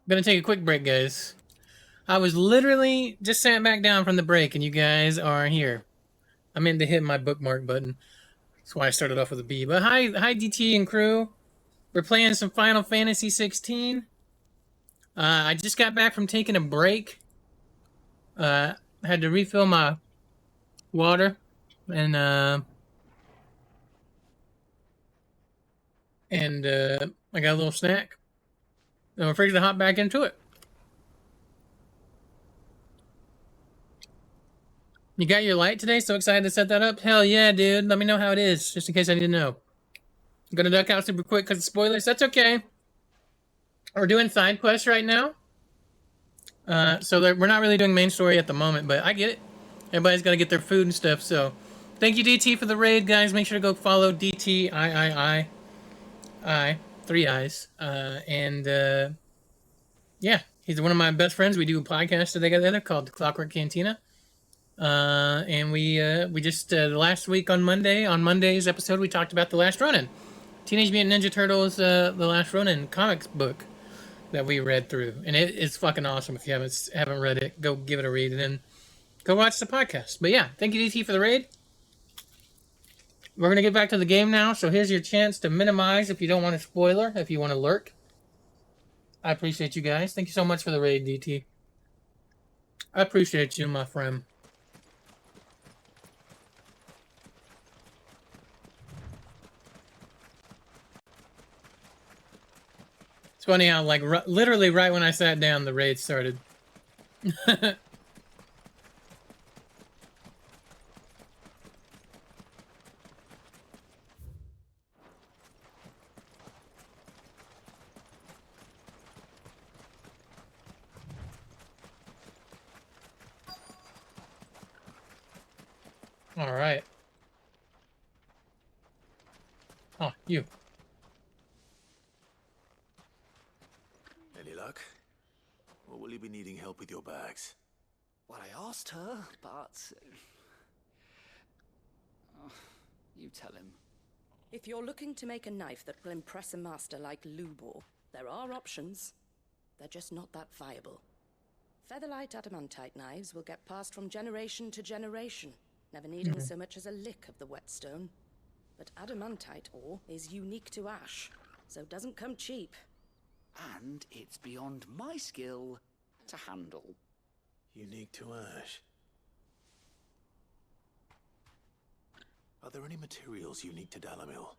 Gonna take a quick break, guys. I was literally just sat back down from the break, and you guys are here. I meant to hit my bookmark button. That's why I started off with a B. But hi, DT and crew. We're playing some Final Fantasy 16. I just got back from taking a break. I had to refill my water, and I got a little snack. And we're ready to hop back into it. You got your light today? So excited to set that up? Hell yeah, dude. Let me know how it is, just in case I didn't know. I'm gonna duck out super quick because of spoilers. That's okay. We're doing side quests right now. So we're not really doing main story at the moment, but I get it. Everybody's got to get their food and stuff, so... Thank you, DT, for the raid, guys. Make sure to go follow DT, I, 3 I's. Yeah, he's one of my best friends. We do a podcast together called The Clockwork Cantina. And we just, last week on Monday's episode, we talked about The Last Ronin. Teenage Mutant Ninja Turtles, The Last Ronin comics book that we read through. And it's fucking awesome. If you haven't read it, go give it a read and then go watch the podcast. But yeah, thank you, DT, for the raid. We're going to get back to the game now, so here's your chance to minimize if you don't want a spoiler, if you want to lurk. I appreciate you guys. Thank you so much for the raid, DT. I appreciate you, my friend. It's funny how, like, literally right when I sat down, the raid started. All right. Oh, you. Any luck? Or will you be needing help with your bags? Well, I asked her, but... you tell him. If you're looking to make a knife that will impress a master like Lubor, there are options. They're just not that viable. Featherlight adamantite knives will get passed from generation to generation, never needing so much as a lick of the whetstone. But adamantite ore is unique to ash, so it doesn't come cheap. And it's beyond my skill to handle. Unique to ash. Are there any materials unique to Dalamil?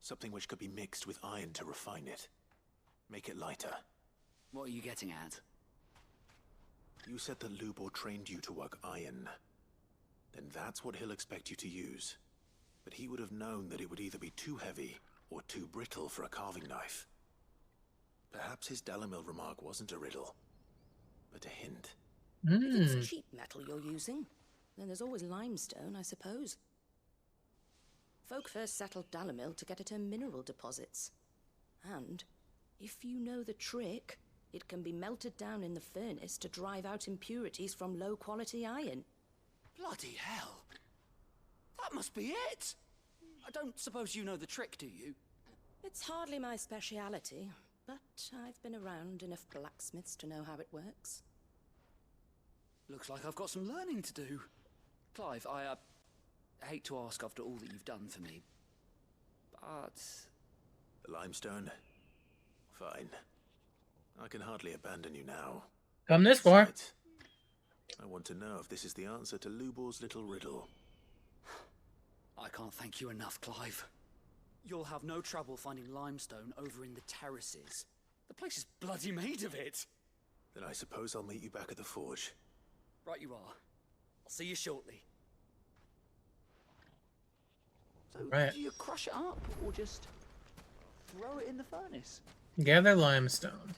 Something which could be mixed with iron to refine it. Make it lighter. What are you getting at? You said that Lubor trained you to work iron. Then that's what he'll expect you to use. But he would have known that it would either be too heavy or too brittle for a carving knife. Perhaps his Dalamil remark wasn't a riddle, but a hint. If it's cheap metal you're using, then there's always limestone, I suppose. Folk first settled Dalamil to get at her mineral deposits. And, if you know the trick, it can be melted down in the furnace to drive out impurities from low-quality iron. Bloody hell! That must be it! I don't suppose you know the trick, do you? It's hardly my speciality, but I've been around enough blacksmiths to know how it works. Looks like I've got some learning to do. Clive, I hate to ask after all that you've done for me, but... The limestone? Fine. I can hardly abandon you now. Come this far. Besides, I want to know if this is the answer to Lubor's little riddle. I can't thank you enough, Clive. You'll have no trouble finding limestone over in the terraces. The place is bloody made of it. Then I suppose I'll meet you back at the forge. Right you are. I'll see you shortly. So, Right. do you crush it up, or just throw it in the furnace? Gather limestone.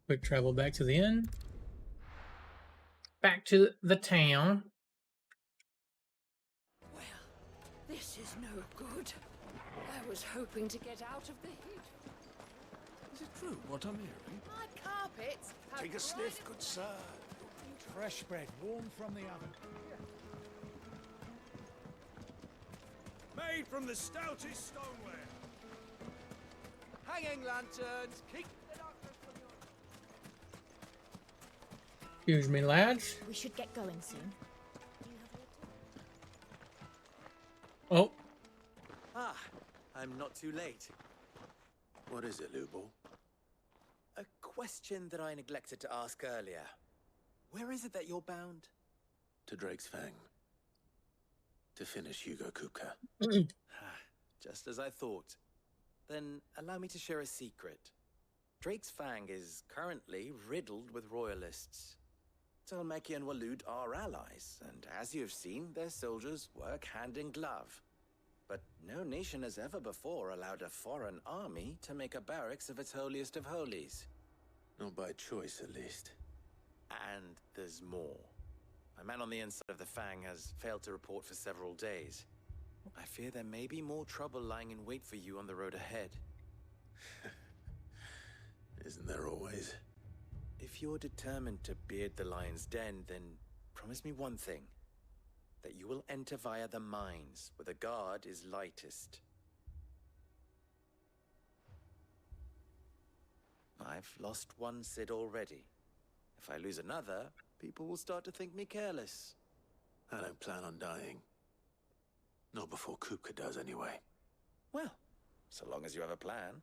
Quick travel back to the inn. Back to the town. Well, this is no good. I was hoping to get out of the heat. Is it true what I'm hearing? My carpets have Take a sniff, good sir. Fresh bread, warm from the oven. Made from the stoutest stoneware. Hanging lanterns, keep the darkness from your... Excuse me, lads. We should get going soon. Oh, Ah, I'm not too late. What is it, Lubo? A question that I neglected to ask earlier. Where is it that you're bound? To Drake's Fang. To finish Hugo Kupka. Just as I thought. Then allow me to share a secret. Drake's Fang is currently riddled with royalists. Talmeki and Walud are allies, and as you have seen, their soldiers work hand in glove. But no nation has ever before allowed a foreign army to make a barracks of its holiest of holies. Not by choice, at least. And there's more. My man on the inside of the Fang has failed to report for several days. I fear there may be more trouble lying in wait for you on the road ahead. Isn't there always? If you're determined to beard the lion's den, then promise me one thing. That you will enter via the mines, where the guard is lightest. I've lost one Cid already. If I lose another, people will start to think me careless. I don't plan on dying. Not before Kupka does, anyway. Well, so long as you have a plan.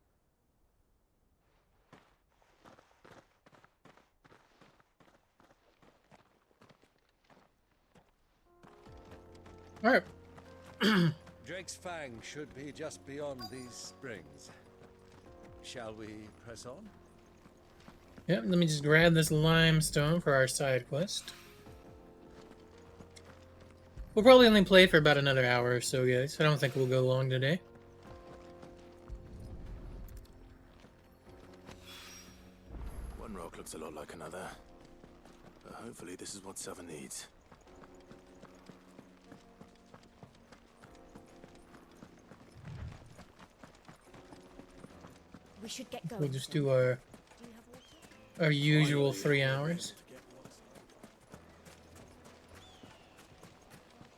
all right. Drake's Fang should be just beyond these springs. Shall we press on? Yep, let me just grab this limestone for our side quest. We'll probably only play for about another hour or so, guys. I don't think we'll go long today. One rock looks a lot like another. But hopefully this is what Sava needs. We should get going. We'll just soon. do our usual 3 hours.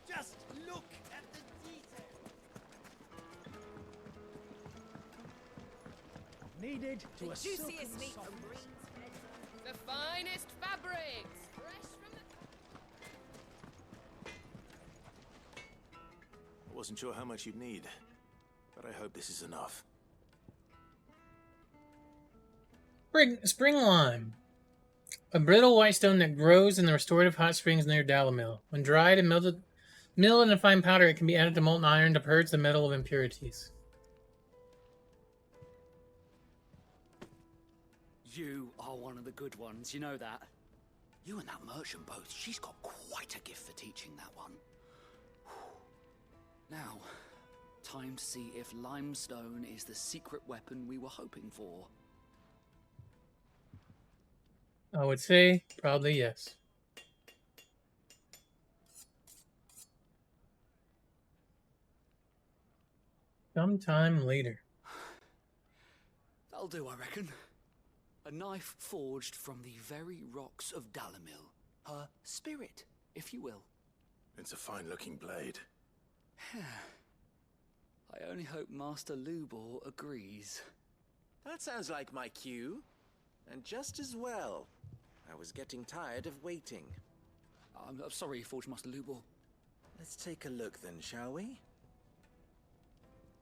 Just look at the detail. Needed to a silken soft. The finest fabrics, fresh from the... I wasn't sure how much you'd need, but I hope this is enough. Spring lime. A brittle white stone that grows in the restorative hot springs near Dalamil. When dried and milled into fine powder, it can be added to molten iron to purge the metal of impurities. You are one of the good ones, you know that. You and that merchant both, she's got quite a gift for teaching that one. Now, time to see if limestone is the secret weapon we were hoping for. I would say probably yes. Sometime later. That'll do, I reckon. A knife forged from the very rocks of Dalamil. Her spirit, if you will. It's a fine-looking blade. I only hope Master Lubor agrees. That sounds like my cue. And just as well. I was getting tired of waiting. I'm sorry, Forge Master Lubor. Let's take a look then, shall we?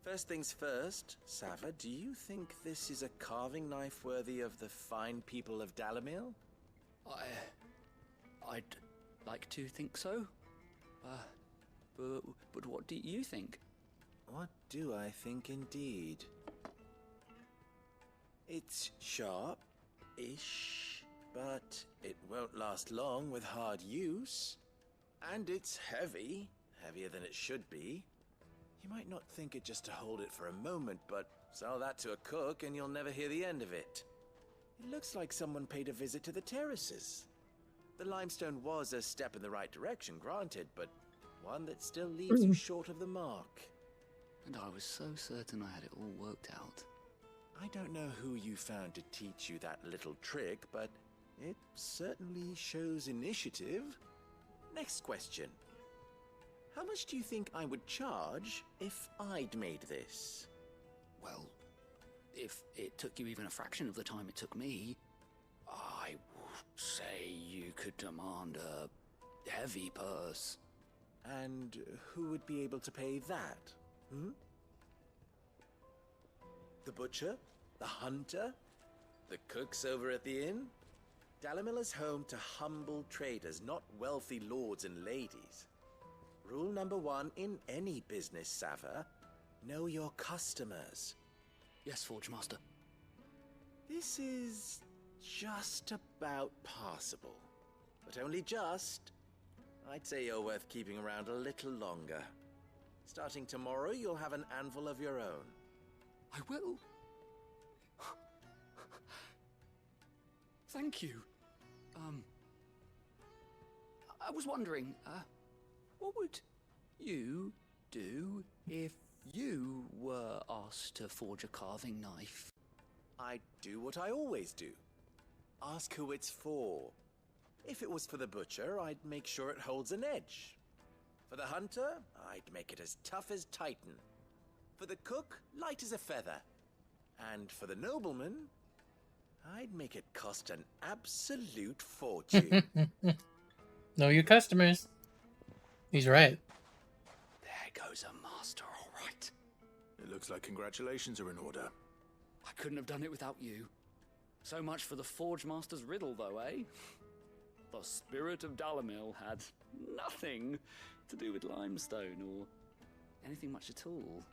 First things first, Sava, do you think this is a carving knife worthy of the fine people of Dalamil? I'd like to think so. But what do you think? What do I think indeed? It's sharp-ish, but it won't last long with hard use. And it's heavy, heavier than it should be. You might not think it just to hold it for a moment, but sell that to a cook and you'll never hear the end of it. It looks like someone paid a visit to the terraces. The limestone was a step in the right direction, granted, but one that still leaves you short of the mark. And I was so certain I had it all worked out. I don't know who you found to teach you that little trick, but It certainly shows initiative. Next question. How much do you think I would charge if I'd made this? Well, if it took you even a fraction of the time it took me, I would say you could demand a heavy purse. And who would be able to pay that? Hmm? The butcher? The hunter? The cooks over at the inn? Dalamilla's home to humble traders, not wealthy lords and ladies. Rule number 1 in any business, Sava: know your customers. Yes, Forge Master. This is just about passable. But only just. I'd say you're worth keeping around a little longer. Starting tomorrow, you'll have an anvil of your own. I will. Thank you. I was wondering, what would you do if you were asked to forge a carving knife? I'd do what I always do. Ask who it's for. If it was for the butcher, I'd make sure it holds an edge. For the hunter, I'd make it as tough as Titan. For the cook, light as a feather. And for the nobleman, I'd make it cost an absolute fortune. Know your customers. He's right. There goes a master, all right. It looks like congratulations are in order. I couldn't have done it without you. So much for the Forge Master's riddle, though, eh? The spirit of Dalamil had nothing to do with limestone or anything much at all.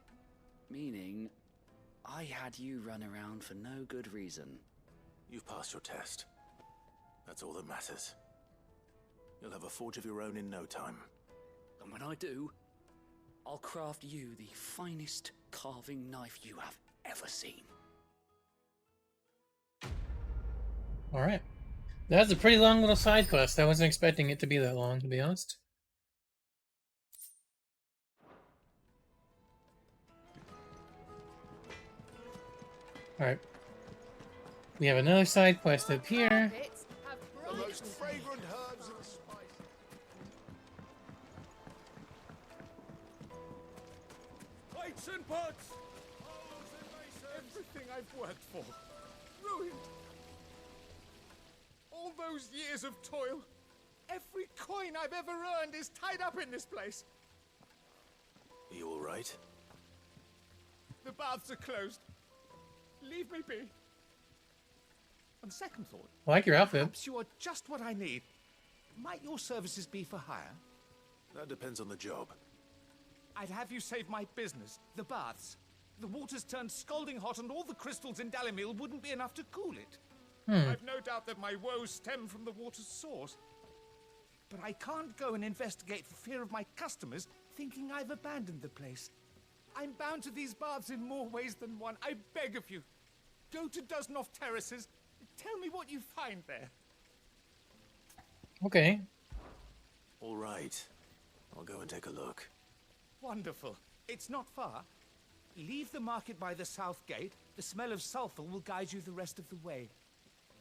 Meaning, I had you run around for no good reason. You've passed your test. That's all that matters. You'll have a forge of your own in no time. And when I do, I'll craft you the finest carving knife you have ever seen. All right. That was a pretty long little side quest. I wasn't expecting it to be that long, to be honest. All right. We have another side quest up here. The most fragrant herbs and spices. Plates and pots! Everything I've worked for. Ruined. All those years of toil. Every coin I've ever earned is tied up in this place. Are you all right? The baths are closed. Leave me be. On second thought, I like your outfit. perhaps you are just what I need. Might your services be for hire? That depends on the job. I'd have you save my business, the baths. The water's turned scalding hot and all the crystals in Dalamil wouldn't be enough to cool it. I've no doubt that my woes stem from the water's source. But I can't go and investigate for fear of my customers thinking I've abandoned the place. I'm bound to these baths in more ways than one. I beg of you. Go to Dusnoff Terraces. Tell me what you find there. Okay. All right. I'll go and take a look. Wonderful. It's not far. Leave the market by the south gate. The smell of sulfur will guide you the rest of the way.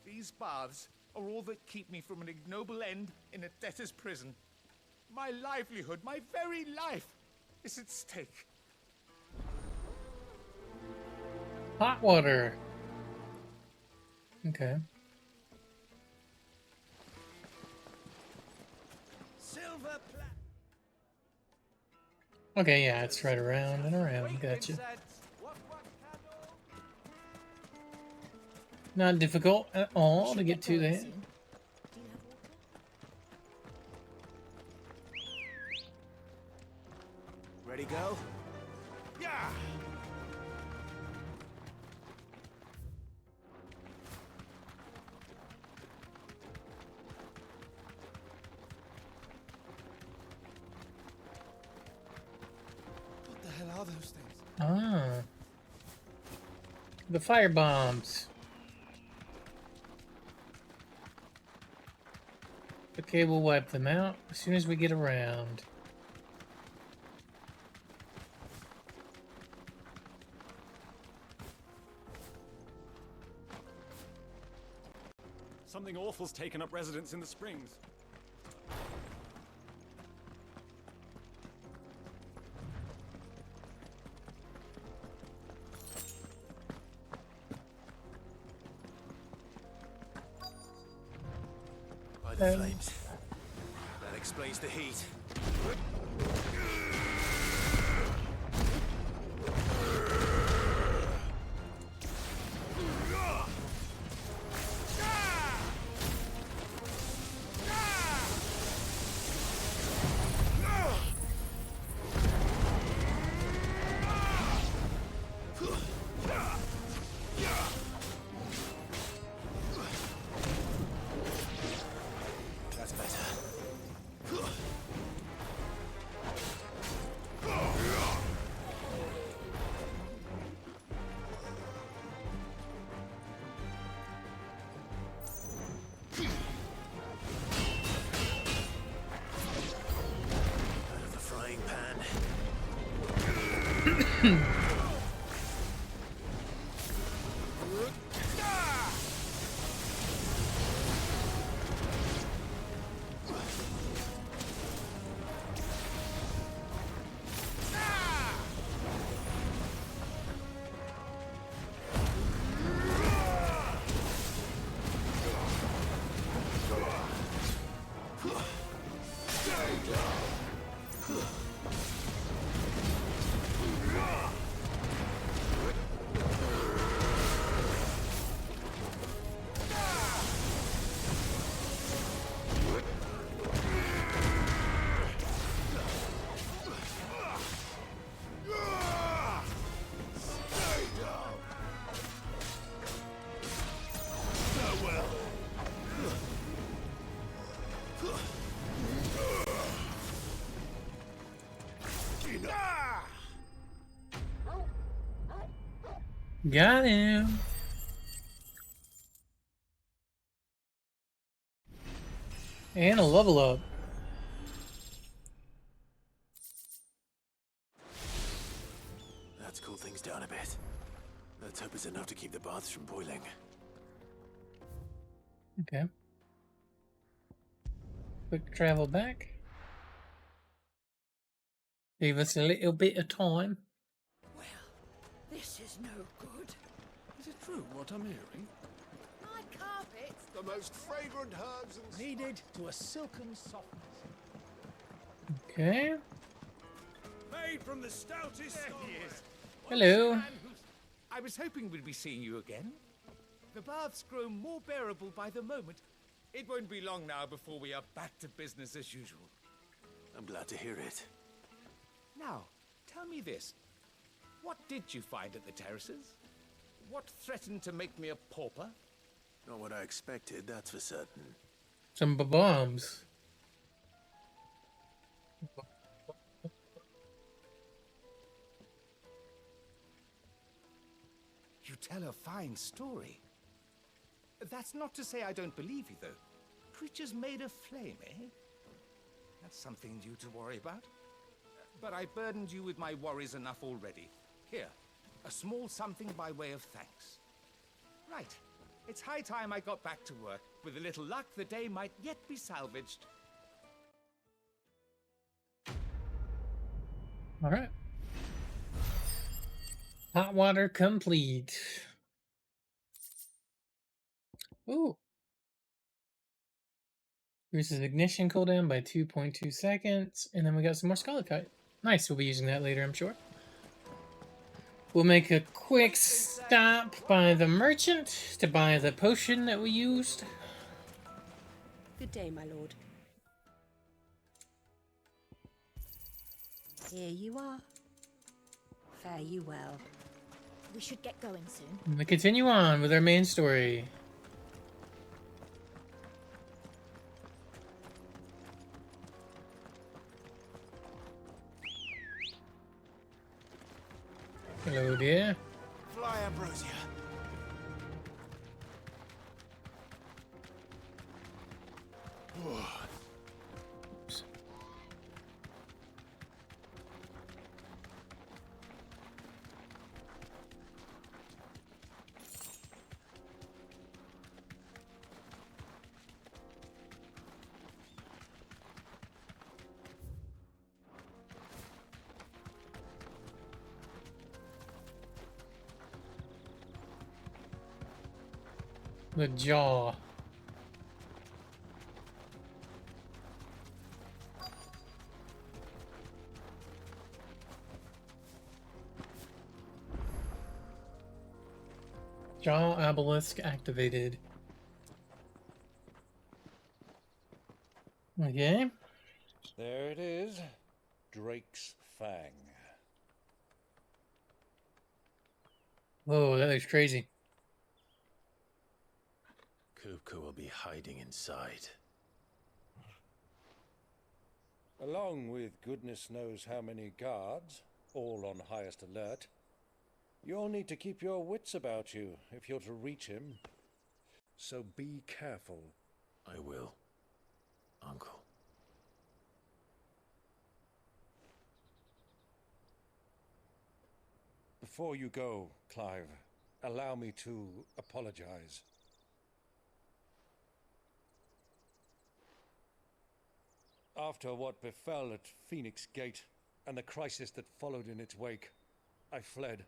These baths are all that keep me from an ignoble end in a debtor's prison. My livelihood, my very life, is at stake. Hot water. Okay. Silver plat. Okay, yeah, it's right around and around. Gotcha. Not difficult at all to get to that. Ready, go? Yeah! What the hell are those things? Ah. The fire bombs. Okay, we'll wipe them out as soon as we get around. Something Lawful's taken up residence in the springs. By the flames. That explains the heat. That's better. Out of the frying pan. Got him. And a level up. That's cooled things down a bit. Let's hope it's enough to keep the baths from boiling. Okay. Quick travel back. Give us a little bit of time. Well, this is no good. Is it true what I'm hearing? My carpets. The most fragrant herbs and Needed to a silken softness. Okay. Made from the stoutest There stone. he is. Hello. I was hoping we'd be seeing you again. The baths grow more bearable by the moment. It won't be long now before we are back to business as usual. I'm glad to hear it. Now, tell me this. What did you find at the terraces? What threatened to make me a pauper? Not what I expected, that's for certain. Some bombs. You tell a fine story. That's not to say I don't believe you, though. Creatures made of flame, eh? That's something new to worry about. But I burdened you with my worries enough already. Here, a small something by way of thanks. Right. It's high time I got back to work. With a little luck, the day might yet be salvaged. All right. Hot water complete. Ooh. Reduces ignition cooldown by 2.2 seconds. And then we got some more Scarlet. Nice, we'll be using that later, I'm sure. We'll make a quick stop by the merchant to buy the potion that we used. Good day, my lord. Here you are. Fare you well. We should get going soon. And we continue on with our main story. Hello, dear. Fly, Ambrosia. Oops. The jaw. Jaw obelisk activated. Okay. There it is. Drake's Fang. Whoa, that looks crazy. Kupka will be hiding inside. Along with goodness knows how many guards, all on highest alert. You'll need to keep your wits about you if you're to reach him. So be careful. I will, Uncle. Before you go, Clive, allow me to apologize. After what befell at Phoenix Gate and the crisis that followed in its wake, I fled.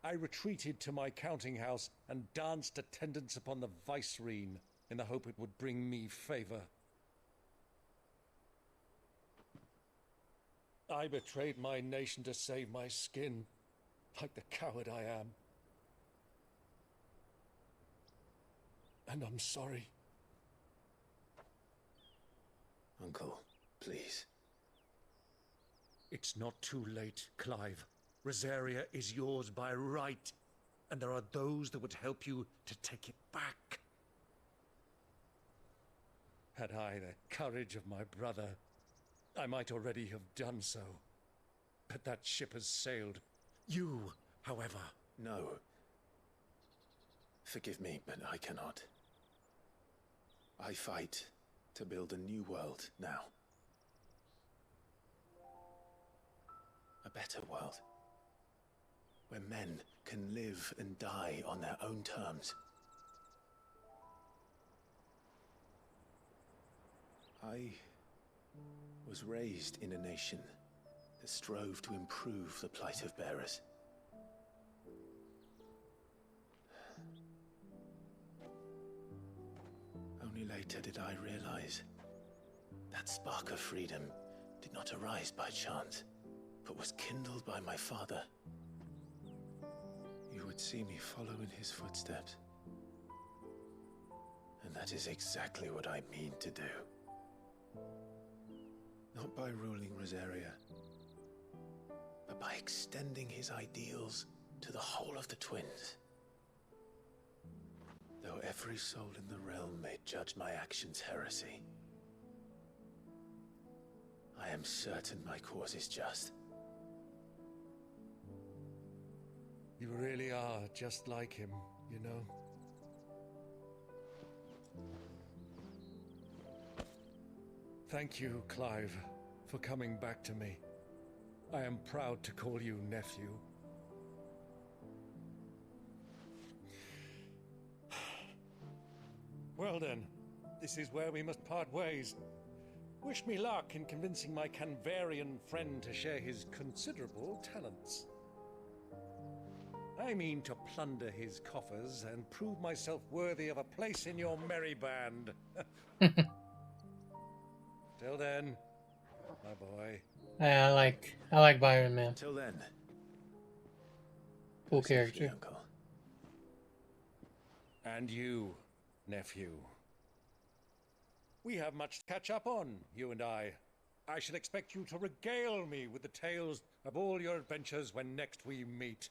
I retreated to my counting house and danced attendance upon the vicereine in the hope it would bring me favor. I betrayed my nation to save my skin, like the coward I am. And I'm sorry. Uncle, please. It's not too late, Clive. Rosaria is yours by right, and there are those that would help you to take it back. Had I the courage of my brother, I might already have done so. But that ship has sailed. You, however... No. Forgive me, but I cannot. I fight to build a new world now. A better world. Where men can live and die on their own terms. I was raised in a nation that strove to improve the plight of bearers. Only later did I realize that spark of freedom did not arise by chance, but was kindled by my father. You would see me follow in his footsteps. And that is exactly what I mean to do. Not by ruling Rosaria, but by extending his ideals to the whole of the twins. Though every soul in the realm may judge my actions heresy, I am certain my cause is just. You really are just like him, you know? Thank you, Clive, for coming back to me. I am proud to call you nephew. Well then, this is where we must part ways. Wish me luck in convincing my Canvarian friend to share his considerable talents. I mean to plunder his coffers and prove myself worthy of a place in your merry band. Till then, my boy. Yeah, I like Byron, man. Till then. Cool character. Uncle. And you, nephew. We have much to catch up on, you and I. I shall expect you to regale me with the tales of all your adventures when next we meet.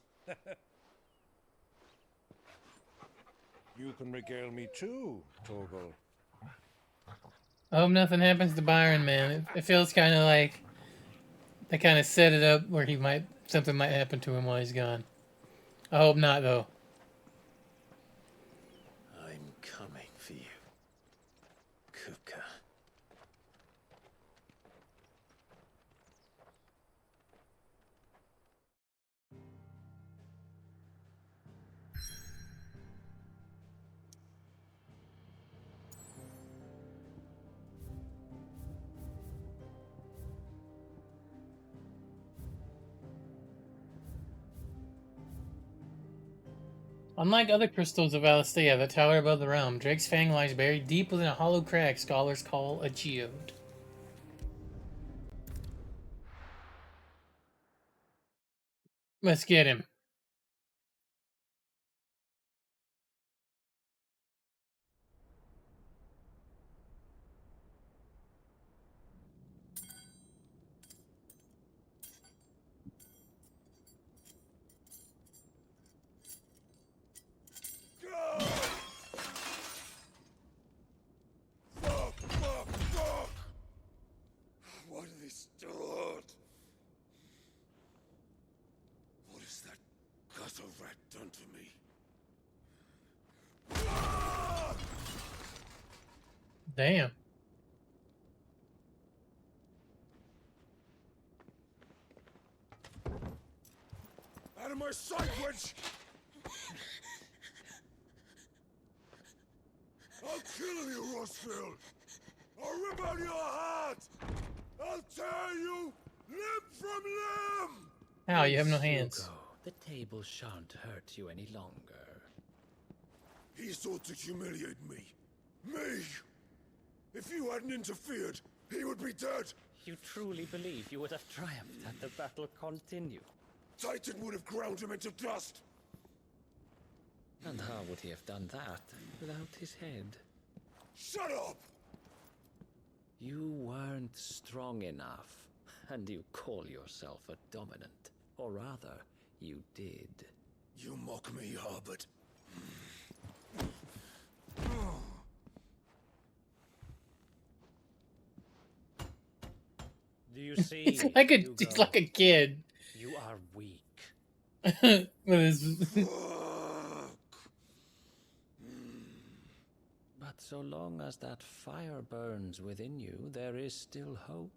You can regale me too, Torgal. I hope nothing happens to Byron, man. It feels kind of like they kind of set it up where something might happen to him while he's gone. I hope not, though. I'm coming for you, Kupka. Unlike other crystals of Alastea that tower above the realm, Drake's Fang lies buried deep within a hollow crag scholars call a geode. Let's get him. Fuck! Why do they still hurt? What has that gutter rat done to me? Damn. Out of my sight, witch! I'll kill you, Rossfield! I'll rip out your heart! I'll tear you limb from limb! How? You have no hands. Hugo, the table shan't hurt you any longer. He sought to humiliate me. Me! If you hadn't interfered, he would be dead! You truly believe you would have triumphed had the battle continued? Titan would have ground him into dust! And how would he have done that without his head? Shut up! You weren't strong enough, and you call yourself a dominant. Or rather, you did. You mock me, Harbert. Do you see? It's like a kid. You are weak. With his But so long as that fire burns within you, there is still hope.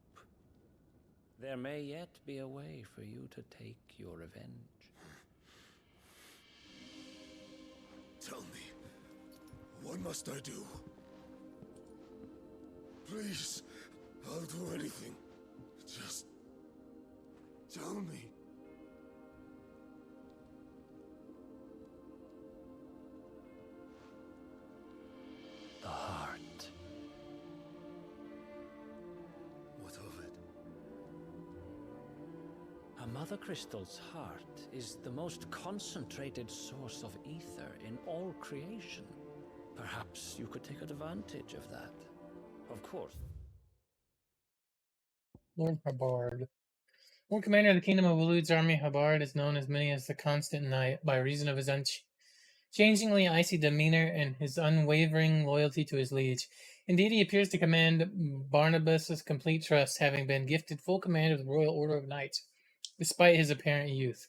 There may yet be a way for you to take your revenge. Tell me, what must I do? Please, I'll do anything. Just tell me. The heart. What of it? A mother crystal's heart is the most concentrated source of ether in all creation. Perhaps you could take advantage of that. Of course. Lord Hubbard. Lord Commander of the Kingdom of Waloed's army, Hubbard is known as many as the Constant Knight by reason of his unchangingly icy demeanor and his unwavering loyalty to his liege. Indeed, he appears to command Barnabas's complete trust, having been gifted full command of the Royal Order of Knights, despite his apparent youth.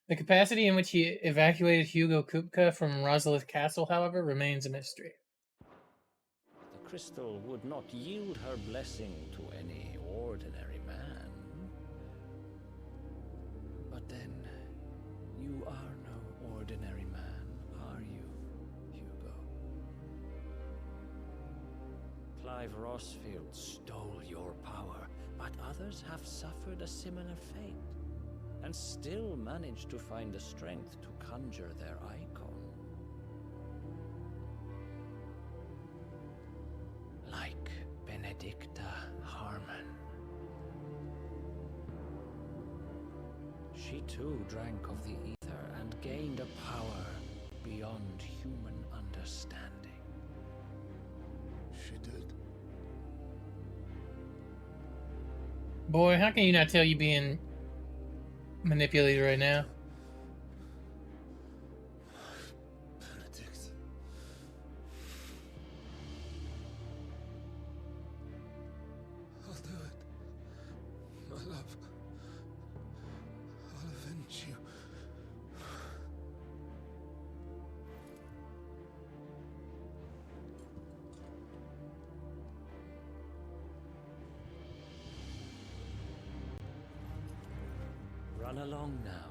The capacity in which he evacuated Hugo Kupka from Rosalith Castle, however, remains a mystery. The crystal would not yield her blessing to any ordinary man. But then, you are no ordinary man, are you, Hugo? Clive Rossfield stole your power, but others have suffered a similar fate, and still managed to find the strength to conjure their icon. Like Benedicta Harmon. She too drank of the ether and gained a power beyond human understanding. She did. Boy, how can you not tell you being manipulated right now? Benedict. I'll do it. My love. I'll avenge you. Run along now.